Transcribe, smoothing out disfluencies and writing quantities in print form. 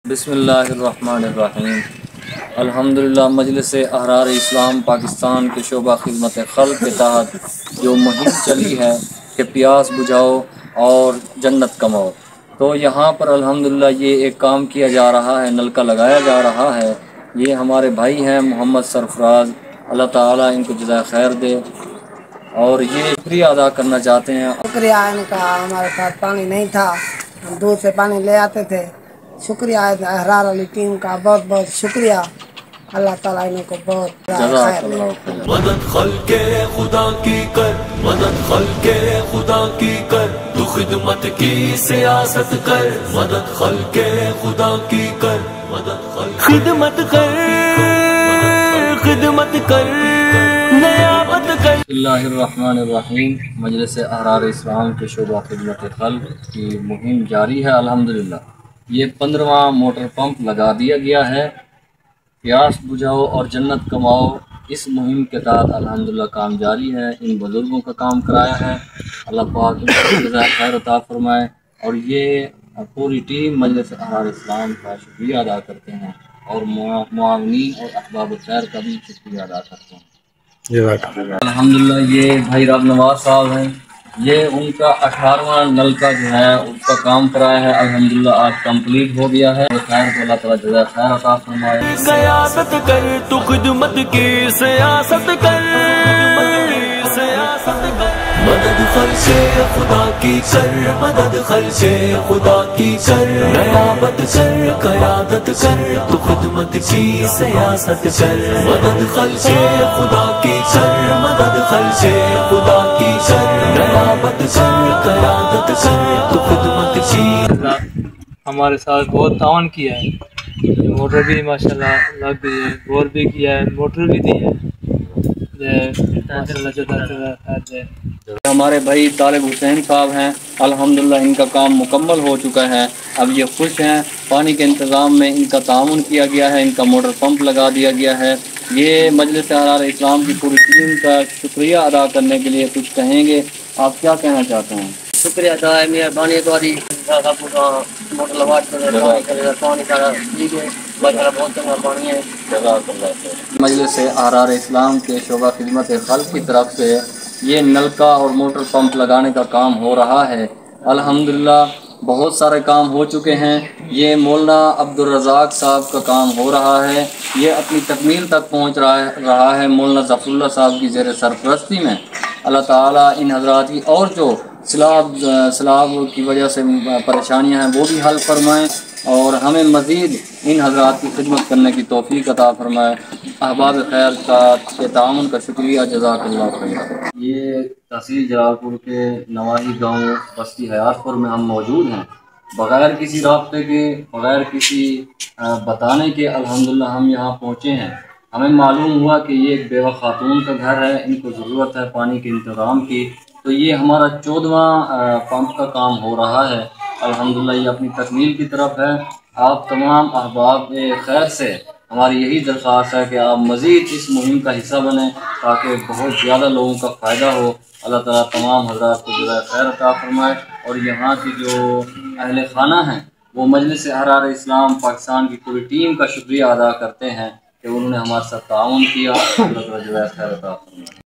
بسم اللہ الرحمن الرحیم۔ الحمدللہ مجلس احرار اسلام پاکستان کے شعبہ خدمت خلق کے تحت جو مہم چلی ہے کہ پیاس بجھاؤ اور جنت کماؤ، تو یہاں پر الحمدللہ یہ ایک کام کیا جا رہا ہے، نلکا لگایا جا رہا ہے۔ یہ ہمارے بھائی ہیں محمد سرفراز، اللہ تعالیٰ ان کو جزائے خیر دے، اور یہ شکریہ ادا کرنا چاہتے ہیں۔ شکریہ ان کا، ہمارے پاس پانی نہیں تھا، ہم دور سے پانی لے آتے تھے۔ شکریہ احرار والی ٹیم کا، بہت بہت شکریہ۔ اللہ تعالیٰ ان کو بہت جزاک خیر دے۔ اللہ خیر۔ مدد خلق خدا کی کر، مدد خلق خدا کی کر، تو خدمت کی سیاست کر، مدد خلق خدا کی کر، مدد خلق خدمت کر، خدمت کر، نیابت کر۔ بسم اللہ الرحمن الرحیم۔ مجلس احرار اسلام کے شعبہ خدمت خلق کی مہم جاری ہے الحمدللہ۔ یہ 15واں موٹر پمپ لگا دیا گیا ہے۔ پیاس بجھاؤ اور جنت کماؤ، اس مہم کے تحت الحمدللہ کام جاری ہے۔ ان بزرگوں کا کام کرایا ہے، اللہ پاک ان کو جزائے خیر عطا فرمائے، اور یہ پوری ٹیم مجلس احرار اسلام کا شکریہ ادا کرتے ہیں، اور معاونین اور احباب خیر کا بھی شکریہ ادا کرتے ہیں۔ الحمدللہ یہ بھائی رب نواز صاحب ہیں، یہ ان کا 18واں نلکا جو ہے اس کا کام کرایا ہے، الحمدللہ آج کمپلیٹ ہو گیا ہے۔ خیر کو اللہ تعالیٰ جزائے خیر عطا فرمائے۔ سیاست کر تو خدمت کی سیاست کر، سیاست کر، مدد خلق خدا کی کر، مدد خلق خدا کی کر، نیابت کر، قیادت کر، تو خدمت کی سیاست کر، مدد خلق خدا کی کر، مدد خلق خدا کی کر، نیابت کر، قیادت کر، تو خدمت کی۔ ہمارے ساتھ بہت تعاون کیا ہے، موٹر بھی ماشاءاللہ لگ گئی ہے، بور بھی کیا ہے، موٹر بھی دی ہے، ماشاءاللہ جزاک خیر دے۔ ہمارے بھائی طالب حسین صاحب ہیں، الحمدللہ ان کا کام مکمل ہو چکا ہے۔ اب یہ خوش ہیں، پانی کے انتظام میں ان کا تعاون کیا گیا ہے، ان کا موٹر پمپ لگا دیا گیا ہے۔ یہ مجلس احرار اسلام کی پوری ٹیم کا شکریہ ادا کرنے کے لیے کچھ کہیں گے، آپ کیا کہنا چاہتے ہیں؟ شکریہ ادا ہے، مہربانی تاری موٹر لگا پانی سارا ٹھیک ہے، بہت مہربانی ہے۔ جزاک اللہ خیر۔ مجلس احرار اسلام کے شعبہ خدمت خلق کی طرف سے یہ نلکا اور موٹر پمپ لگانے کا کام ہو رہا ہے، الحمدللہ بہت سارے کام ہو چکے ہیں۔ یہ مولانا عبدالرزاق صاحب کا کام ہو رہا ہے، یہ اپنی تکمیل تک پہنچ رہا ہے مولانا ظفر اللہ صاحب کی زیر سرپرستی میں۔ اللہ تعالیٰ ان حضرات کی اور جو سیلاب کی وجہ سے پریشانیاں ہیں وہ بھی حل فرمائیں، اور ہمیں مزید ان حضرات کی خدمت کرنے کی توفیق عطا فرمائے۔ احباب خیر کا تعاون کا شکریہ، جزاک اللہ خیر۔ یہ تحصیل جلال پور کے نواحی گاؤں بستی حیات پور میں ہم موجود ہیں۔ بغیر کسی رابطے کے، بغیر کسی بتانے کے الحمدللہ ہم یہاں پہنچے ہیں۔ ہمیں معلوم ہوا کہ یہ ایک بیوہ خاتون کا گھر ہے، ان کو ضرورت ہے پانی کے انتظام کی، تو یہ ہمارا 14واں پمپ کا کام ہو رہا ہے، الحمدللہ یہ اپنی تکمیل کی طرف ہے۔ آپ تمام احباب خیر سے ہماری یہی درخواست ہے کہ آپ مزید اس مہم کا حصہ بنیں تاکہ بہت زیادہ لوگوں کا فائدہ ہو۔ اللہ تعالیٰ تمام حضرات کو جزائے خیر عطا فرمائے، اور یہاں کی جو اہل خانہ ہیں وہ مجلس احرار اسلام پاکستان کی پوری ٹیم کا شکریہ ادا کرتے ہیں کہ انہوں نے ہمارے ساتھ تعاون کیا، اللہ تعالیٰ جزائے خیر عطا فرمائے۔